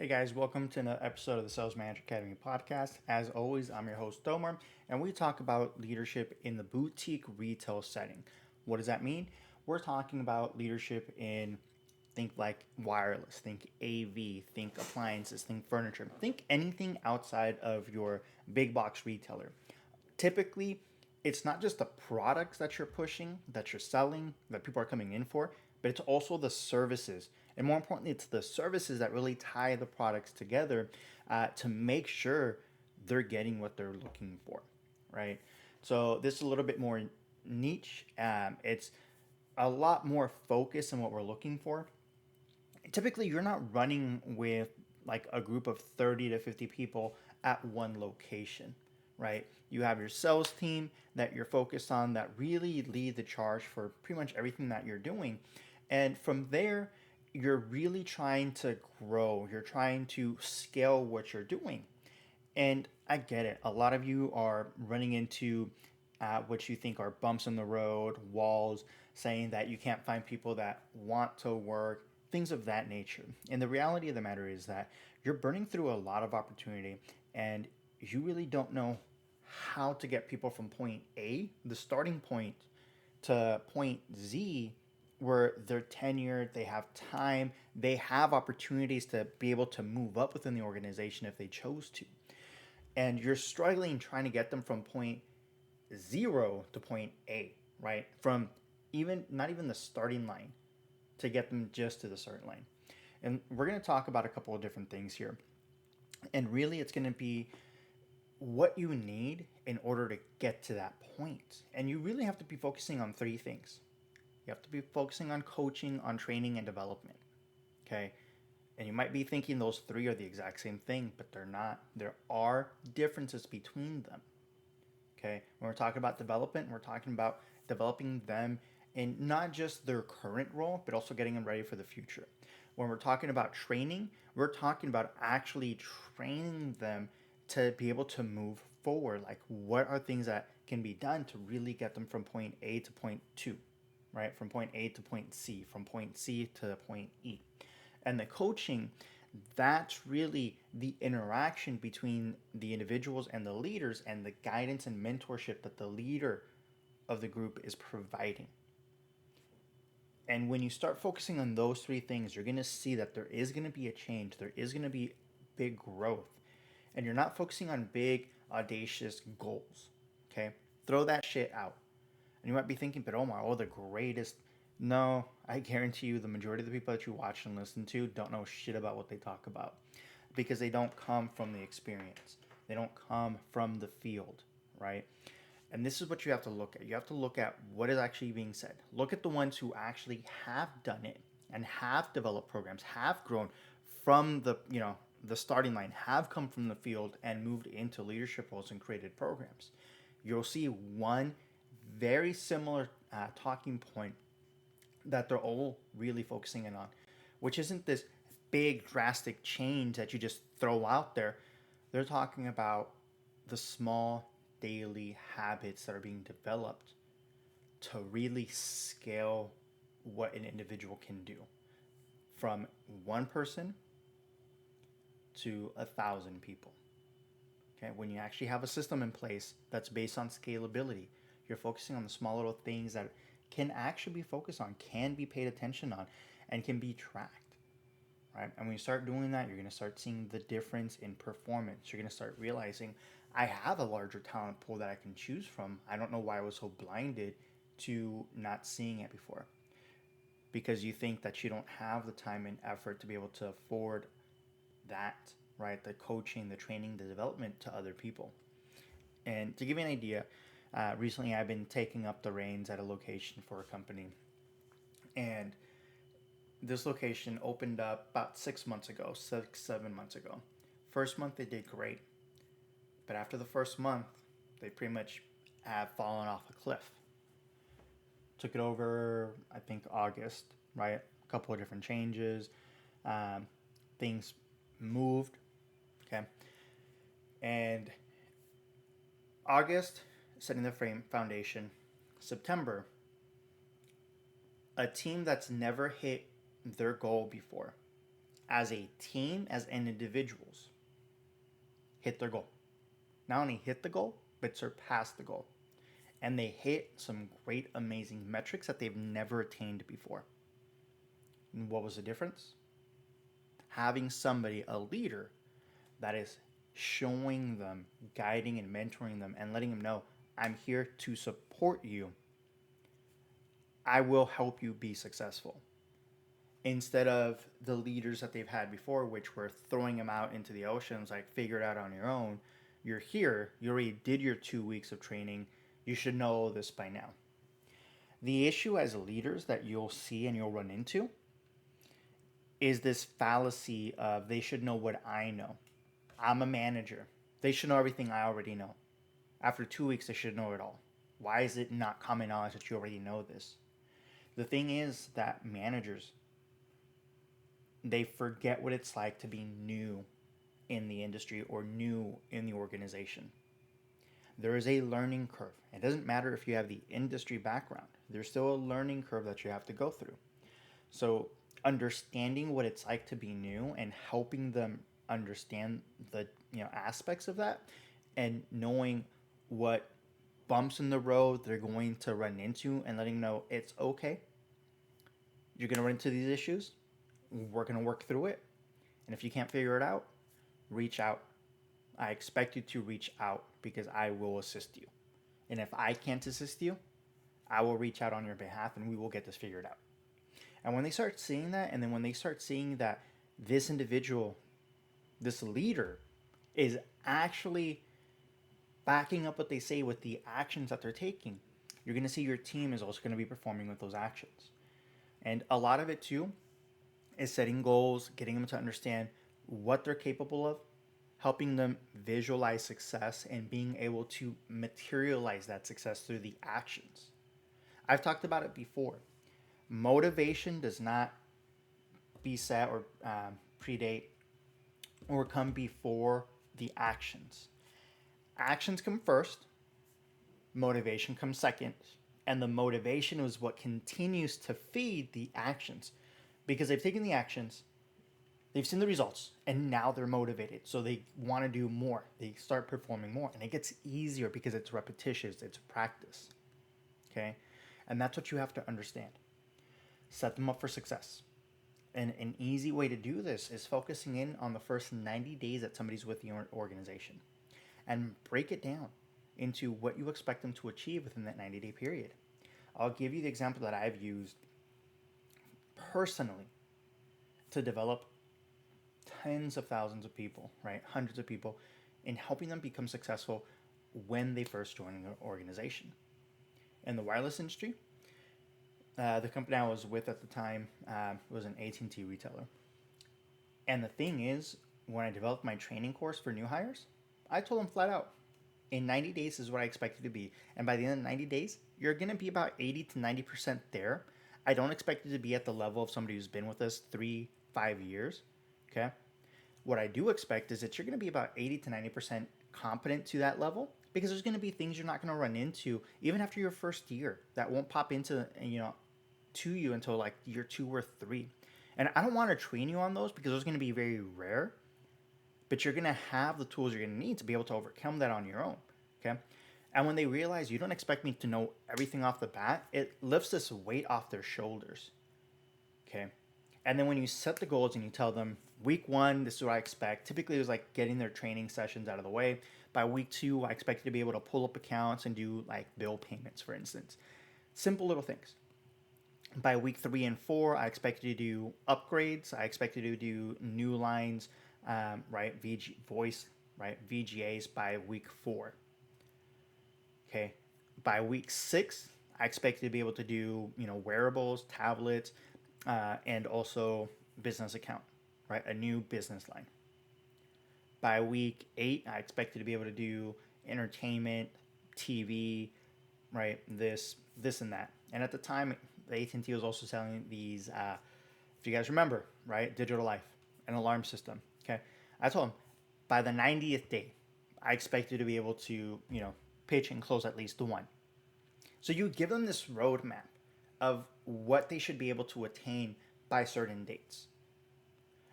Hey guys, welcome to another episode of the Sales Manager Academy podcast. As always, I'm your host Omar, and we talk about leadership in the boutique retail setting. What does that mean? We're talking about leadership in think like wireless, think AV, think appliances, think furniture, think anything outside of your big box retailer. Typically, it's not just the products that you're pushing, that you're selling, that people are coming in for, but it's also the services. And more importantly, it's the services that really tie the products together to make sure they're getting what they're looking for, right? So this is a little bit more niche. It's a lot more focused on what we're looking for. Typically, you're not running with like a group of 30 to 50 people at one location, right? You have your sales team that you're focused on that really lead the charge for pretty much everything that you're doing. And from there, you're really trying to grow, you're trying to scale what you're doing. And I get it. A lot of you are running into what you think are bumps in the road, walls, saying that you can't find people that want to work, things of that nature. And the reality of the matter is that you're burning through a lot of opportunity and you really don't know how to get people from point A, the starting point, to point Z where they're tenured, they have time, they have opportunities to be able to move up within the organization if they chose to, and you're struggling trying to get them from point zero to point A, right? From even not even the starting line to get them just to the start line. And we're going to talk about a couple of different things here. And really, it's going to be what you need in order to get to that point. And you really have to be focusing on three things. You have to be focusing on coaching, on training, and development. Okay. And you might be thinking those three are the exact same thing, but they're not. There are differences between them. Okay. When we're talking about development, we're talking about developing them in not just their current role, but also getting them ready for the future. When we're talking about training, we're talking about actually training them to be able to move forward. Like, what are things that can be done to really get them from point A to point two, right? From point A to point C, from point C to point E. And the coaching, that's really the interaction between the individuals and the leaders and the guidance and mentorship that the leader of the group is providing. And when you start focusing on those three things, you're going to see that there is going to be a change, there is going to be big growth. And you're not focusing on big, audacious goals. Okay? Throw that shit out. And you might be thinking, but Omar, oh, the greatest. No, I guarantee you the majority of the people that you watch and listen to don't know shit about what they talk about because they don't come from the experience. They don't come from the field, right? And this is what you have to look at. You have to look at what is actually being said. Look at the ones who actually have done it and have developed programs, have grown from the starting line, have come from the field and moved into leadership roles and created programs. You'll see one very similar talking point that they're all really focusing in on, which isn't this big drastic change that you just throw out there. They're talking about the small daily habits that are being developed to really scale what an individual can do from one person to 1,000 people. Okay, when you actually have a system in place that's based on scalability, you're focusing on the small little things that can actually be focused on, can be paid attention on, and can be tracked. Right? And when you start doing that, you're going to start seeing the difference in performance. You're going to start realizing I have a larger talent pool that I can choose from. I don't know why I was so blinded to not seeing it before. Because you think that you don't have the time and effort to be able to afford that, right? The coaching, the training, the development to other people. And to give you an idea, recently I've been taking up the reins at a location for a company. And this location opened up about 6 months ago, 7 months ago. First month they did great. But after the first month, they pretty much have fallen off a cliff. Took it over, I think, August, right? A couple of different changes. Um, Things moved, okay? And August, setting the frame foundation. September, a team that's never hit their goal before as a team, as individuals, hit their goal. Not only hit the goal, but surpass the goal. And they hit some great, amazing metrics that they've never attained before. And what was the difference? Having somebody, a leader, that is showing them, guiding and mentoring them, and letting them know, I'm here to support you. I will help you be successful. Instead of the leaders that they've had before, which were throwing them out into the oceans, like figure it out on your own. You're here, you already did your 2 weeks of training, you should know this by now. The issue as leaders that you'll see and you'll run into is this fallacy of they should know what I know. I'm a manager. They should know everything I already know. After 2 weeks, they should know it all. Why is it not common knowledge that you already know this? The thing is that managers, they forget what it's like to be new in the industry or new in the organization. There is a learning curve. It doesn't matter if you have the industry background. There's still a learning curve that you have to go through. So understanding what it's like to be new and helping them understand the aspects of that, and knowing what bumps in the road they're going to run into, and letting them know it's okay. You're going to run into these issues. We're going to work through it. And if you can't figure it out, reach out. I expect you to reach out because I will assist you. And if I can't assist you, I will reach out on your behalf and we will get this figured out. And when they start seeing that, and then when they start seeing that this individual, this leader, is actually backing up what they say with the actions that they're taking, you're going to see your team is also going to be performing with those actions. And a lot of it too is setting goals, getting them to understand what they're capable of, helping them visualize success, and being able to materialize that success through the actions. I've talked about it before. Motivation does not be set or predate or come before the actions. Actions come first, motivation comes second, and the motivation is what continues to feed the actions, because they've taken the actions, they've seen the results, and now they're motivated. So they want to do more. They start performing more, and it gets easier because it's repetitious, it's practice. Okay? And that's what you have to understand. Set them up for success. And an easy way to do this is focusing in on the first 90 days that somebody's with your organization, and break it down into what you expect them to achieve within that 90-day period. I'll give you the example that I've used personally to develop tens of thousands of people, right? Hundreds of people, in helping them become successful when they first join an organization. In the wireless industry, the company I was with at the time was an AT&T retailer. And the thing is, when I developed my training course for new hires, I told them flat out, in 90 days is what I expect you to be. And by the end of 90 days, you're going to be about 80 to 90% there. I don't expect you to be at the level of somebody who's been with us 3-5 years. Okay? What I do expect is that you're going to be about 80 to 90% competent to that level, because there's going to be things you're not going to run into even after your first year that won't pop into, to you until like year 2 or 3. And I don't want to train you on those because those are going to be very rare, but you're going to have the tools you're going to need to be able to overcome that on your own. Okay? And when they realize you don't expect me to know everything off the bat, it lifts this weight off their shoulders. Okay? And then when you set the goals and you tell them, week 1, this is what I expect. Typically, it was like getting their training sessions out of the way. By week 2, I expect you to be able to pull up accounts and do like bill payments, for instance. Simple little things. By week 3 and 4, I expect you to do upgrades. I expect you to do new lines, right? Voice, right? VGAs by week 4. Okay. By week 6, I expect you to be able to do, wearables, tablets, and also business account, right? A new business line. By week 8, I expect you to be able to do entertainment, TV, right? This and that. And at the time, the AT&T was also selling these, if you guys remember, right? Digital Life, an alarm system. Okay. I told them by the 90th day, I expect you to be able to, pitch and close at least one. So you give them this roadmap of what they should be able to attain by certain dates.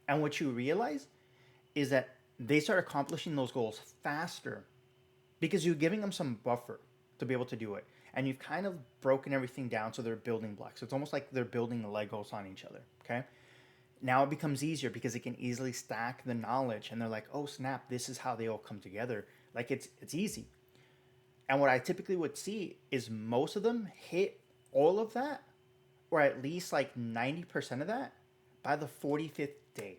And what you realize is that they start accomplishing those goals faster because you're giving them some buffer to be able to do it. And you've kind of broken everything down so they're building blocks. It's almost like they're building the Legos on each other. Okay. Now it becomes easier because they can easily stack the knowledge and they're like, oh snap, this is how they all come together. Like it's easy. And what I typically would see is most of them hit all of that, or at least like 90% of that, by the 45th day.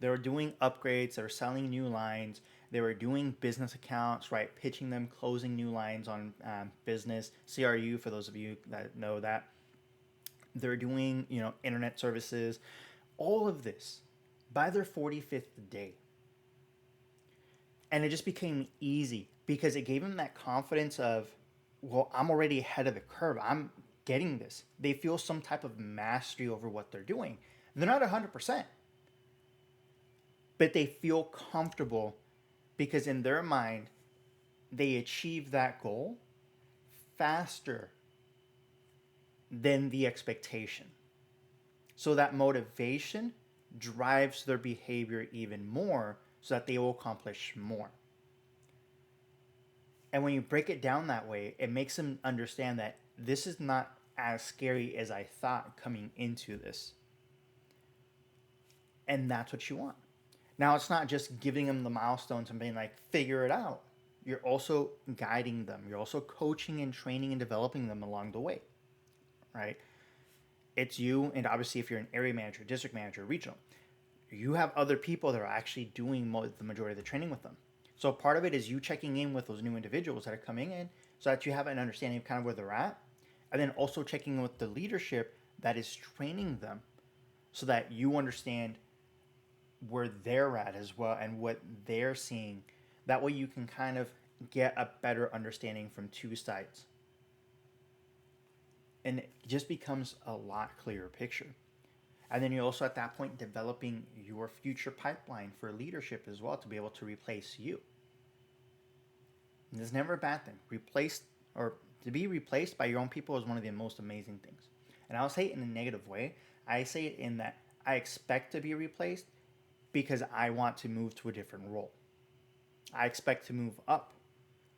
They were doing upgrades, they were selling new lines, they were doing business accounts, right? Pitching them, closing new lines on business, CRU for those of you that know that. They're doing, internet services, all of this by their 45th day. And it just became easy because it gave them that confidence of, well, I'm already ahead of the curve. I'm getting this. They feel some type of mastery over what they're doing. They're not 100%, but they feel comfortable because in their mind, they achieve that goal faster than the expectation. So that motivation drives their behavior even more so that they will accomplish more. And when you break it down that way, it makes them understand that this is not as scary as I thought coming into this. And that's what you want. Now, it's not just giving them the milestones and being like, figure it out. You're also guiding them. You're also coaching and training and developing them along the way, right? It's you, and obviously if you're an area manager, district manager, regional, you have other people that are actually doing the majority of the training with them. So part of it is you checking in with those new individuals that are coming in so that you have an understanding of kind of where they're at, and then also checking in with the leadership that is training them so that you understand where they're at as well and what they're seeing. That way you can kind of get a better understanding from two sides. And it just becomes a lot clearer picture. And then you're also at that point developing your future pipeline for leadership as well to be able to replace you. And it's never a bad thing. Replaced or to be replaced by your own people is one of the most amazing things. And I'll say it in a negative way. I say it in that I expect to be replaced because I want to move to a different role. I expect to move up.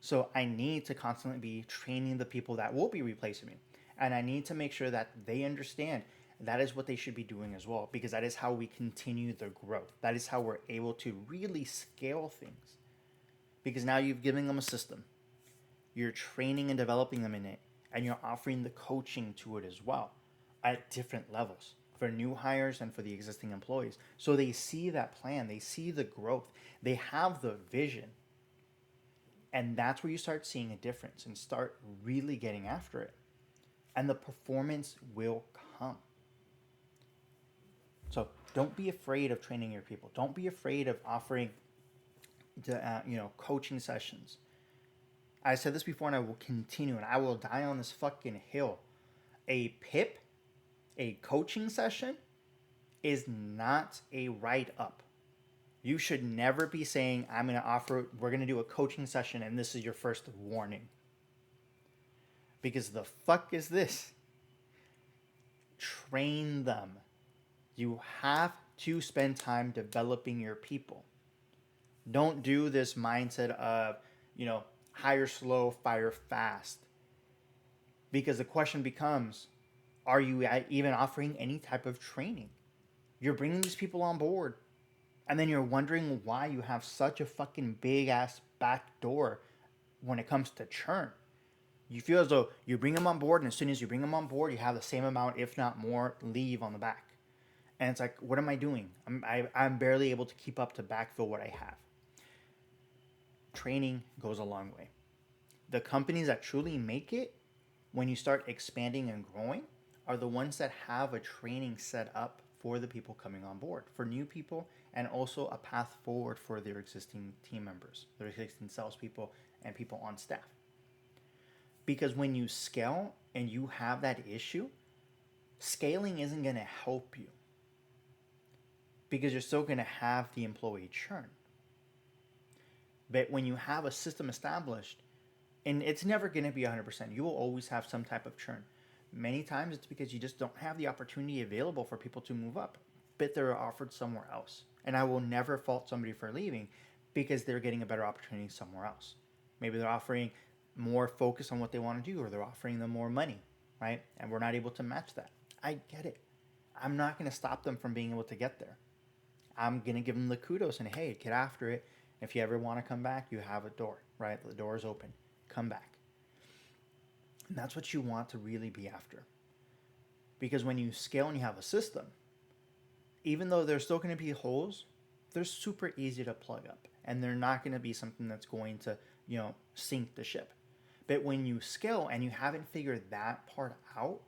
So I need to constantly be training the people that will be replacing me. And I need to make sure that they understand that is what they should be doing as well, because that is how we continue the growth. That is how we're able to really scale things. Because now you've given them a system. You're training and developing them in it, and you're offering the coaching to it as well at different levels for new hires and for the existing employees. So they see that plan, they see the growth, they have the vision. And that's where you start seeing a difference and start really getting after it. And the performance will come. So don't be afraid of training your people. Don't be afraid of offering coaching sessions. I said this before and I will continue and I will die on this fucking hill. A PIP, a coaching session, is not a write-up. You should never be saying, we're going to do a coaching session and this is your first warning. Because the fuck is this? Train them. You have to spend time developing your people. Don't do this mindset of, hire slow, fire fast. Because the question becomes, are you even offering any type of training? You're bringing these people on board. And then you're wondering why you have such a fucking big ass back door when it comes to churn. You feel as though you bring them on board, and as soon as you bring them on board, you have the same amount, if not more, leave on the back. And it's like, what am I doing? I'm barely able to keep up to backfill what I have. Training goes a long way. The companies that truly make it, when you start expanding and growing, are the ones that have a training set up for the people coming on board, for new people, and also a path forward for their existing team members, their existing salespeople, and people on staff. Because when you scale and you have that issue, scaling isn't going to help you. Because you're still going to have the employee churn. But when you have a system established, and it's never going to be 100%, you will always have some type of churn. Many times it's because you just don't have the opportunity available for people to move up. but they're offered somewhere else. And I will never fault somebody for leaving because they're getting a better opportunity somewhere else. Maybe they're offering more focus on what they want to do, or they're offering them more money, right? And we're not able to match that. I get it. I'm not going to stop them from being able to get there. I'm going to give them the kudos and, hey, get after it. If you ever want to come back, you have a door, right? The door is open. Come back. And that's what you want to really be after. Because when you scale and you have a system, even though there's still going to be holes, they're super easy to plug up. And they're not going to be something that's going to, sink the ship. But when you scale and you haven't figured that part out,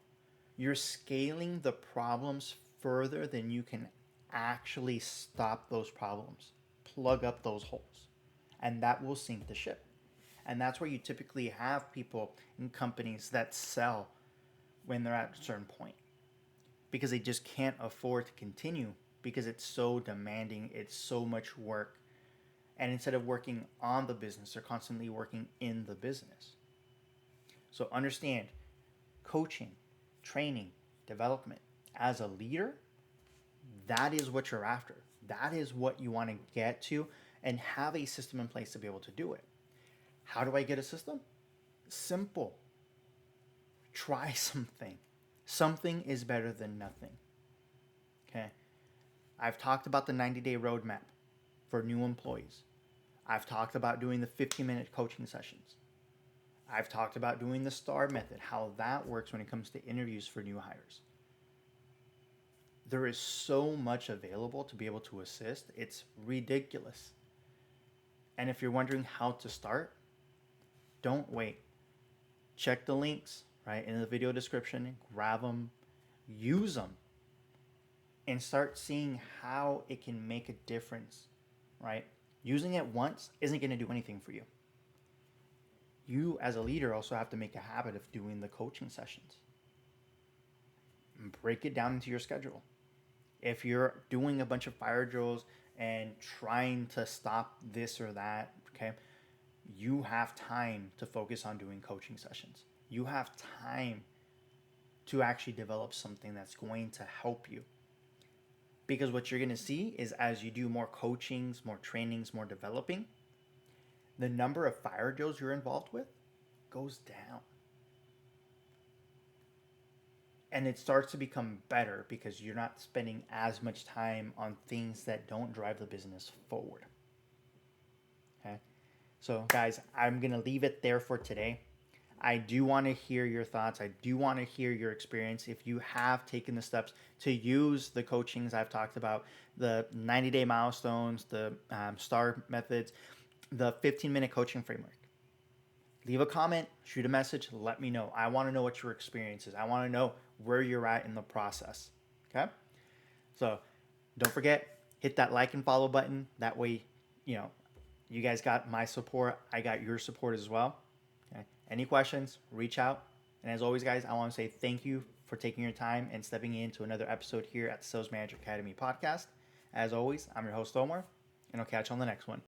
you're scaling the problems further than you can actually stop those problems, plug up those holes. And that will sink the ship. And that's where you typically have people in companies that sell when they're at a certain point, because they just can't afford to continue because it's so demanding, it's so much work. And instead of working on the business, they're constantly working in the business. So understand, coaching, training, development, as a leader, that is what you're after. That is what you want to get to, and have a system in place to be able to do it. How do I get a system? Simple. Try something. Something is better than nothing. Okay? I've talked about the 90-day roadmap for new employees. I've talked about doing the 15-minute coaching sessions. I've talked about doing the STAR method, how that works when it comes to interviews for new hires. There is so much available to be able to assist. It's ridiculous. And if you're wondering how to start, don't wait. Check the links, right, in the video description. Grab them, use them, and start seeing how it can make a difference, right? Using it once isn't going to do anything for you. You, as a leader, also have to make a habit of doing the coaching sessions. Break it down into your schedule. If you're doing a bunch of fire drills and trying to stop this or that, okay, you have time to focus on doing coaching sessions. You have time to actually develop something that's going to help you. Because what you're going to see is, as you do more coachings, more trainings, more developing, the number of fire drills you're involved with goes down. And it starts to become better because you're not spending as much time on things that don't drive the business forward. Okay? So guys, I'm going to leave it there for today. I do want to hear your thoughts. I do want to hear your experience. If you have taken the steps to use the coachings I've talked about, the 90-day milestones, the STAR methods, the 15-minute coaching framework, leave a comment, shoot a message, let me know. I want to know what your experience is. I want to know where you're at in the process. Okay? So don't forget, hit that like and follow button. That way, you guys got my support. I got your support as well. Okay? Any questions, reach out. And as always, guys, I want to say thank you for taking your time and stepping into another episode here at the Sales Manager Academy podcast. As always, I'm your host, Omar, and I'll catch you on the next one.